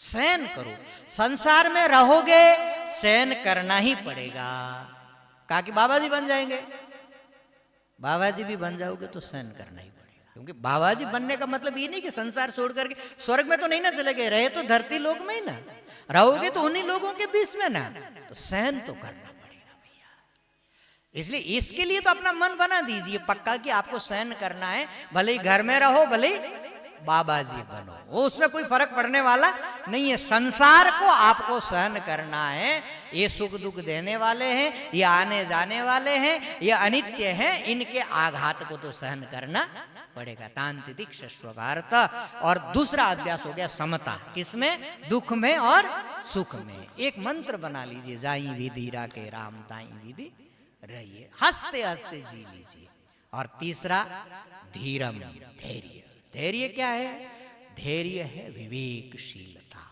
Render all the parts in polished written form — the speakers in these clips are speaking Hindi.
सहन करो, संसार में रहोगे सहन करना ही पड़ेगा। कहा कि बाबा जी बन जाएंगे, बाबा जी भी बन जाओगे तो सहन करना ही पड़ेगा, क्योंकि बाबा जी बनने का मतलब ये नहीं कि संसार छोड़ करके स्वर्ग में तो नहीं ना चले गए, रहे तो धरती लोक में ही ना, रहोगे तो उन्हीं लोगों के बीच में ना, तो सहन तो करना पड़ेगा भैया। इसलिए इसके लिए तो अपना मन बना दीजिए पक्का कि आपको सहन करना है, भले ही घर में रहो भले ही बाबा जी बनो, वो उसमें कोई फर्क पड़ने वाला नहीं है। संसार को आपको सहन करना है, ये सुख दुख देने वाले हैं, ये आने जाने वाले हैं, ये अनित्य हैं, इनके आघात को तो सहन करना पड़ेगा। तांतितिक्षस्व भारत। और दूसरा अभ्यास हो गया समता, किसमें? दुख में और सुख में। एक मंत्र बना लीजिए, जाई विधि राके राम ताई विधि रहिए, हंसते हंसते जी लीजिए। और तीसरा धीरम, धैर्य। धैर्य क्या है? धैर्य है विवेकशीलता,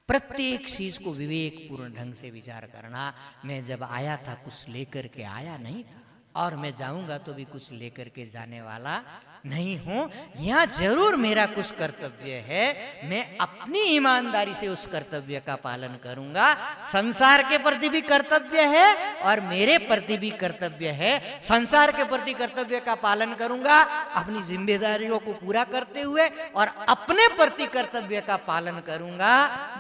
प्रत्येक चीज को विवेक पूर्ण ढंग से विचार करना। मैं जब आया था कुछ लेकर के आया नहीं था, और मैं जाऊंगा तो भी कुछ लेकर के जाने वाला नहीं हूं। यहां जरूर मेरा कुछ कर्तव्य है, मैं अपनी ईमानदारी से उस कर्तव्य का पालन करूंगा। संसार के प्रति भी कर्तव्य है और मेरे प्रति भी कर्तव्य है। संसार के प्रति कर्तव्य का पालन करूंगा अपनी जिम्मेदारियों को पूरा करते हुए, और अपने प्रति कर्तव्य का पालन करूंगा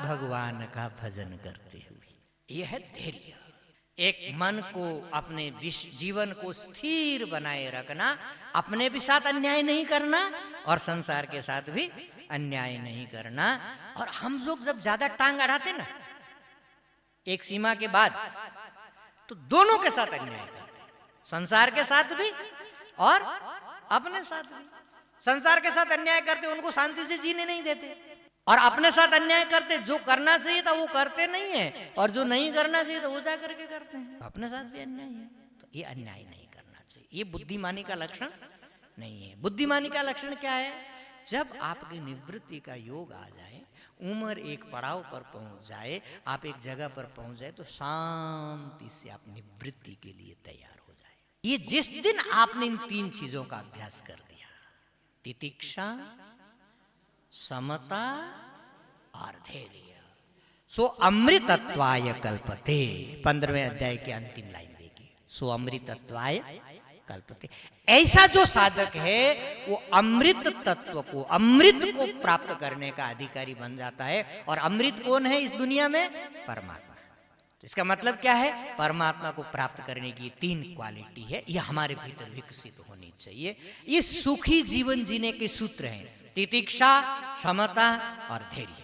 भगवान का भजन करते हुए। यह है धैर्य। एक मन को, अपने जीवन को स्थिर बनाए रखना, अपने भी साथ अन्याय नहीं करना और संसार के साथ भी अन्याय नहीं करना। और हम लोग जब ज्यादा टांग अड़ाते ना एक सीमा के बाद, तो दोनों के साथ अन्याय करते, संसार के साथ भी और अपने साथ भी। संसार के साथ अन्याय करते, उनको शांति से जीने नहीं देते, और अपने साथ अन्याय करते, जो करना चाहिए था वो करते नहीं है, और जो नहीं करना चाहिए था वो जा करके करते हैं। अपने साथ भी अन्याय है, तो ये अन्याय नहीं करना चाहिए। ये बुद्धिमानी का लक्षण नहीं है। बुद्धिमानी का लक्षण क्या है? जब आपकी निवृत्ति का योग आ जाए, उम्र एक पड़ाव पर पहुंच जाए, आप एक जगह पर पहुंच जाए, तो शांति से आप निवृत्ति के लिए तैयार हो जाए। ये जिस दिन आपने इन तीन चीजों का अभ्यास कर दिया, तितिक्षा, समता और धैर्य, सो अमृतत्वाय कल्पते। 15वें अध्याय की अंतिम लाइन देखिए, सो अमृतत्वाय कल्पते। ऐसा जो साधक है वो अमृत तत्व को, अमृत को प्राप्त करने का अधिकारी बन जाता है। और अमृत कौन है इस दुनिया में? परमात्मा। तो इसका मतलब क्या है? परमात्मा को प्राप्त करने की तीन क्वालिटी है, ये हमारे भीतर विकसित होनी चाहिए। ये सुखी जीवन जीने के सूत्र हैं, तितिक्षा, समता और धैर्य।